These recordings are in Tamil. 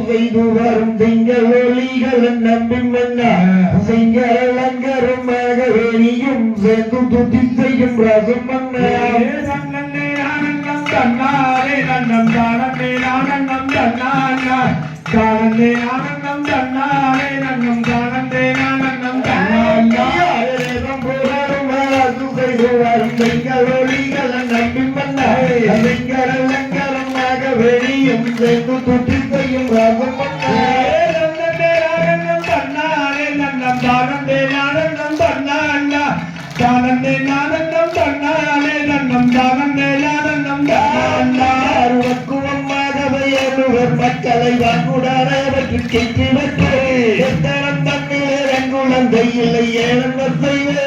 செய்து வரும் திங்கள் ஒளிகள் நம்பி மன்னா சிங்களங்கருமாக வெளியும் சேர்ந்து துதி செய்யும் ரசம் ஆனந்தம் தன்னாரே நன்னம் தானே ஆனந்தம் தன்னானா தானே ஆனந்தம் தன்னாரே நன்னம் தானே ஆனந்தம் தன்னாரம் போராடும் செய்து வரும் திங்கள் ஒளிகள் நம்பி மன்னா சிங்களங்கருமாக வெளியும் சேர்ந்து துதி செய்யும் ரசம் மக்களை வாக்குடாரவற்று கேட்டு வைத்தரம் தண்ணீர் எங்குழந்தை இல்லை ஏழம் செய்வேன்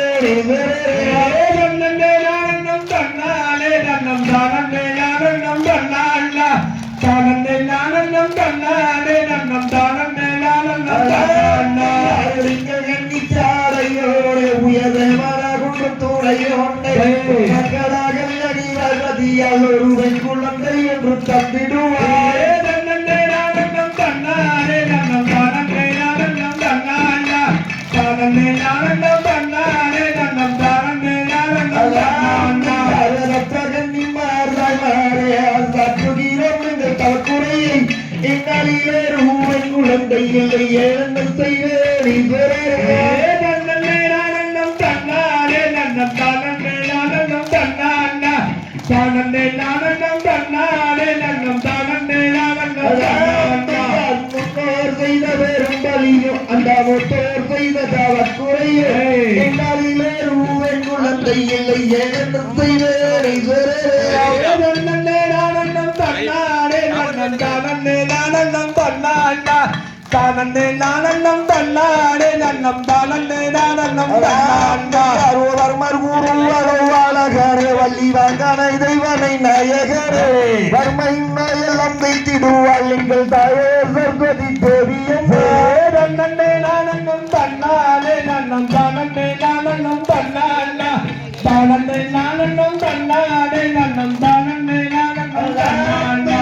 தன்னாலே நன்னம் தானே நானந்தம் தன்னால தானே நானந்தம் தன்னாலே நன்னம் தானே நானந்தாரையோடு உயர்தேவர குன்றும் துணையோண்டே மக்களாக அடிவதியால் ஒருவன் குழந்தை என்று தப்பிடுவார் குழந்தை இல்லை ஏழம் செய்வேன் ஆனந்தம் தன்னாலே நன்னம் தானே ஆனந்தம் தன்னானா தானே ஆனந்தம் தன்னாலே நன்னம் தானே ஆனந்தம் முன்னோர் செய்த வேறும் பலியும் அந்த முத்தோர் செய்த தவக்குறையே என்னாலே ரூவன் குழந்தை இல்லை ஏழம் செய்வேன் ஆனந்தம் தன்னாலே நன்னம் தானே ஆனந்தம் தன்னானா தானே நானந்தம் தன்னாடே நன்னம் தானே நானந்தம் தன்னார் குருவாளகரே வள்ளி வாங்கனை தெய்வனை நாயகரே வர்மை எல்லாம் வைத்திடுவாள் எங்கள் தாயே சர்வதி தேவியம் தன்னே நானந்தம் தன்னாடே நன்னம் தானே நானந்தம் தன்னானா தானே நானந்தம் தன்னாடே நன்னம் தானே நானந்தம் தன்னானா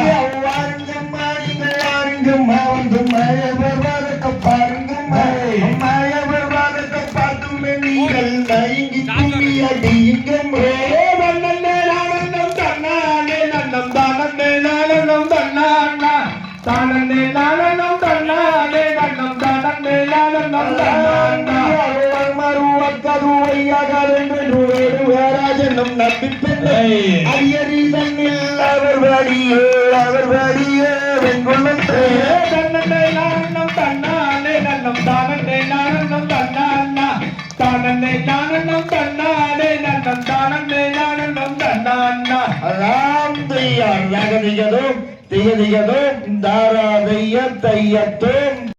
தானே நானந்தம் தன்னாலே நன்னம் தானே நானந்தம் தன்னானா மறுவக்கருவையாகரென்று வேறாஜனம் நம்பிப்பில்லை அரியரி தன்னில் அவர் வழியே வெங்குள்ளத்தை தன்னே நானந்தம் தன்னாலே நன்னம் தானே நானந்தம் தன்னானா தானே நானந்தம் தன்னாலே நன்னம் தானே நானந்தம் தன்னானா ராம் தியார் ரகதிகதும் திகதிகதும் தாராதைய தையத்தும்